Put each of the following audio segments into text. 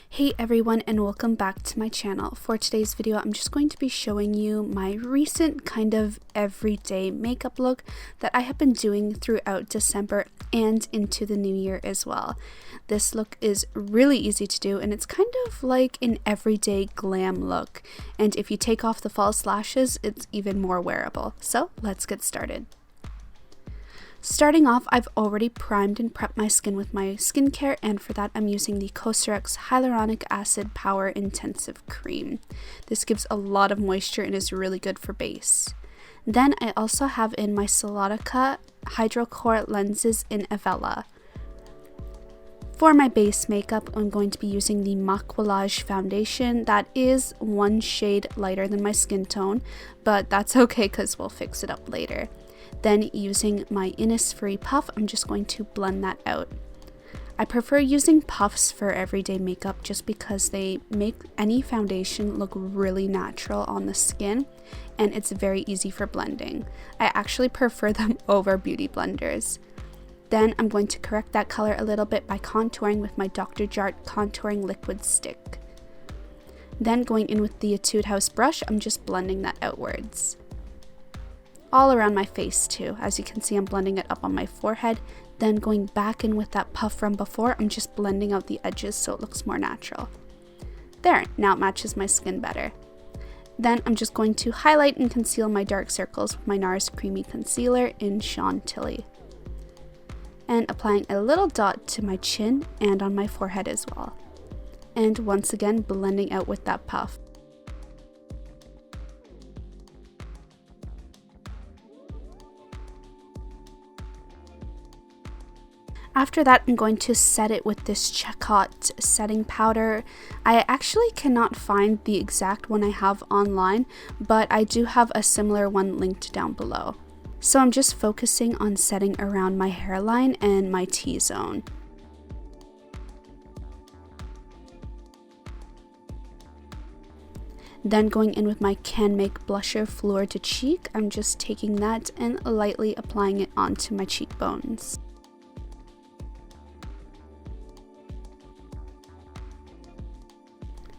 Hey everyone, and welcome back to my channel. For today's video, I'm just going to be showing you my recent kind of everyday makeup look that I have been doing throughout December and into the new year as well. This look is really easy to do, and it's kind of like an everyday glam look. And if you take off the false lashes, it's even more wearable. So let's get started. Starting off, I've already primed and prepped my skin with my skincare, and for that I'm using the Cosrx Hyaluronic Acid Power Intensive Cream. This gives a lot of moisture and is really good for base. Then I also have in my Solotica HydroCore lenses in Avela. For my base makeup, I'm going to be using the Maquillage foundation. That is one shade lighter than my skin tone, but that's okay because we'll fix it up later. Then using my Innisfree puff, I'm just going to blend that out. I prefer using puffs for everyday makeup just because they make any foundation look really natural on the skin, and it's very easy for blending. I actually prefer them over beauty blenders. Then I'm going to correct that color a little bit by contouring with my Dr. Jart contouring liquid stick. Then going in with the Etude House brush, I'm just blending that outwards. All around my face too. As you can see, I'm blending it up on my forehead. Then going back in with that puff from before, I'm just blending out the edges so it looks more natural. There, now it matches my skin better. Then I'm just going to highlight and conceal my dark circles with my NARS Creamy Concealer in Chantilly. And applying a little dot to my chin and on my forehead as well. And once again, blending out with that puff. After that, I'm going to set it with this Check-Hot setting powder. I actually cannot find the exact one I have online, but I do have a similar one linked down below. So I'm just focusing on setting around my hairline and my T-zone. Then going in with my Can Make blusher Fleur de Cheek, I'm just taking that and lightly applying it onto my cheekbones.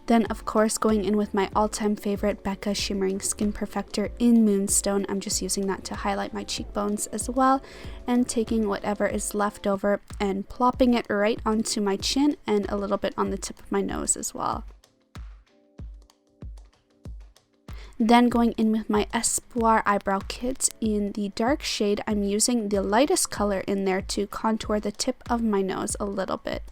Then of course going in with my all-time favorite Becca Shimmering Skin Perfector in Moonstone. I'm just using that to highlight my cheekbones as well, and taking whatever is left over and plopping it right onto my chin and a little bit on the tip of my nose as well. Then going in with my Espoir Eyebrow Kit in the dark shade, I'm using the lightest color in there to contour the tip of my nose a little bit.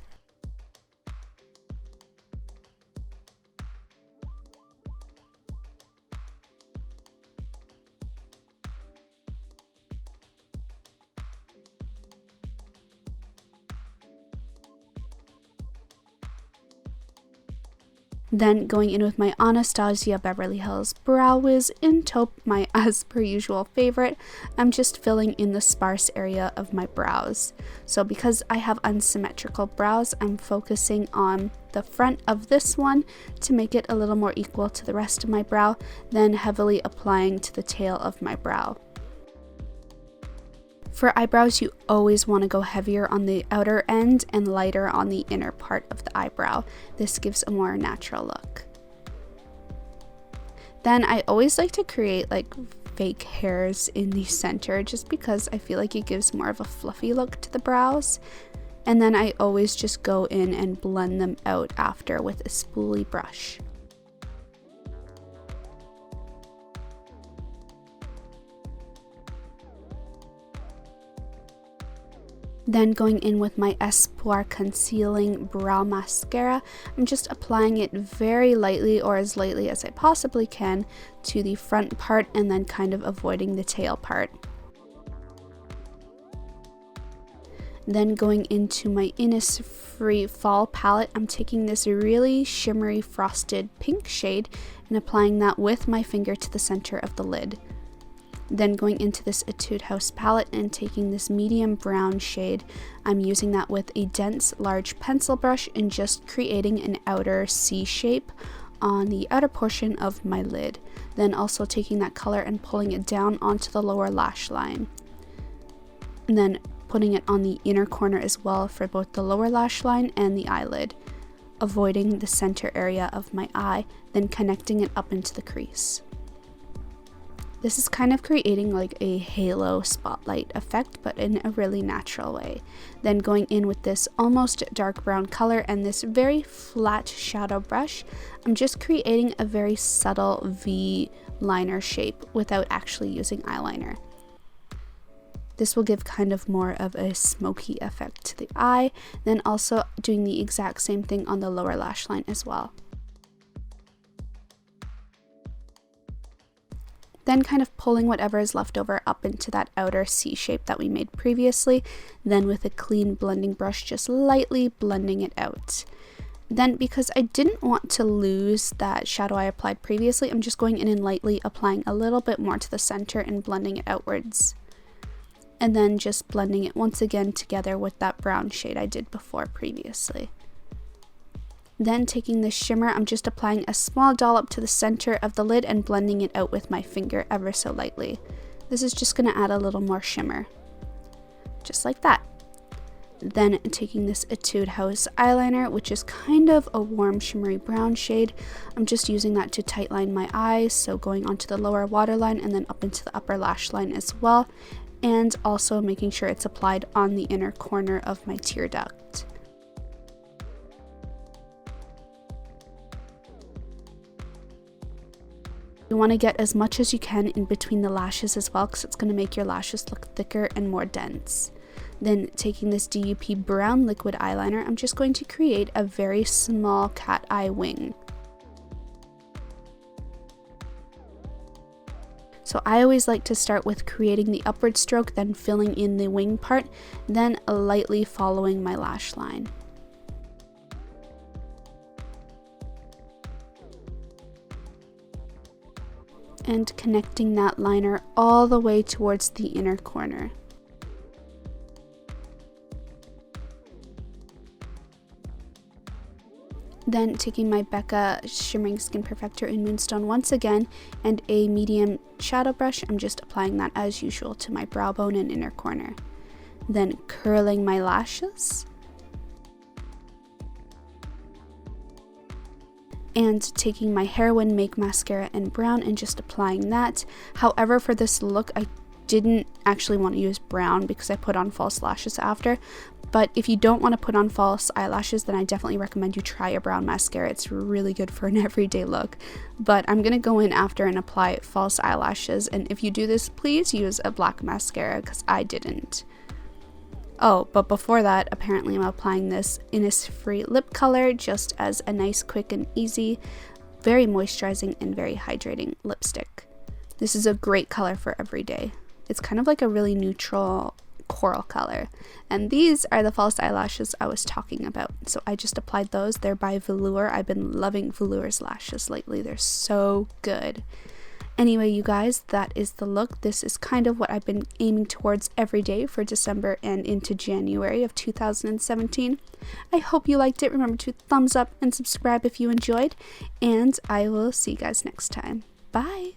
Then going in with my Anastasia Beverly Hills Brow Wiz in taupe, my as per usual favorite. I'm just filling in the sparse area of my brows. So because I have unsymmetrical brows, I'm focusing on the front of this one to make it a little more equal to the rest of my brow, then heavily applying to the tail of my brow. For eyebrows, you always want to go heavier on the outer end and lighter on the inner part of the eyebrow. This gives a more natural look. Then I always like to create like fake hairs in the center just because I feel like it gives more of a fluffy look to the brows. And then I always just go in and blend them out after with a spoolie brush. Then going in with my Espoir Concealing Brow Mascara, I'm just applying it very lightly, or as lightly as I possibly can, to the front part and then kind of avoiding the tail part. Then going into my Innisfree Fall Palette, I'm taking this really shimmery frosted pink shade and applying that with my finger to the center of the lid. Then going into this Etude House palette and taking this medium brown shade, I'm using that with a dense large pencil brush and just creating an outer C shape on the outer portion of my lid. Then also taking that color and pulling it down onto the lower lash line. And then putting it on the inner corner as well for both the lower lash line and the eyelid. avoiding the center area of my eye, then connecting it up into the crease. This is kind of creating like a halo spotlight effect, but in a really natural way. Then going in with this almost dark brown color and this very flat shadow brush, I'm just creating a very subtle V liner shape without actually using eyeliner. This will give kind of more of a smoky effect to the eye, then also doing the exact same thing on the lower lash line as well. Then kind of pulling whatever is left over up into that outer C shape that we made previously, then with a clean blending brush just lightly blending it out. Then because I didn't want to lose that shadow I applied previously, I'm just going in and lightly applying a little bit more to the center and blending it outwards. And then just blending it once again together with that brown shade I did before previously. Then taking this shimmer, I'm just applying a small dollop to the center of the lid and blending it out with my finger ever so lightly. This is just going to add a little more shimmer. Just like that. Then taking this Etude House eyeliner, which is kind of a warm shimmery brown shade, I'm just using that to tightline my eyes, so going onto the lower waterline and then up into the upper lash line as well, and also making sure it's applied on the inner corner of my tear duct. You want to get as much as you can in between the lashes as well, because it's going to make your lashes look thicker and more dense. Then taking this DUP brown liquid eyeliner, I'm just going to create a very small cat eye wing. So I always like to start with creating the upward stroke, then filling in the wing part, then lightly following my lash line. And connecting that liner all the way towards the inner corner. Then taking my Becca Shimmering Skin Perfector in Moonstone once again and a medium shadow brush, I'm just applying that as usual to my brow bone and inner corner. Then curling my lashes. And taking my Heroine Make Mascara in brown and just applying that. However, for this look, I didn't actually want to use brown because I put on false lashes after. But if you don't want to put on false eyelashes, then I definitely recommend you try a brown mascara. It's really good for an everyday look. But I'm going to go in after and apply false eyelashes. And if you do this, please use a black mascara because I didn't. Oh, but before that, apparently I'm applying this Innisfree lip color just as a nice, quick, and easy, very moisturizing and very hydrating lipstick. This is a great color for every day. It's kind of like a really neutral coral color. And these are the false eyelashes I was talking about. So I just applied those. They're by Velour. I've been loving Velour's lashes lately. They're so good. Anyway, you guys, that is the look. This is kind of what I've been aiming towards every day for December and into January of 2017. I hope you liked it. Remember to thumbs up and subscribe if you enjoyed, and I will see you guys next time. Bye!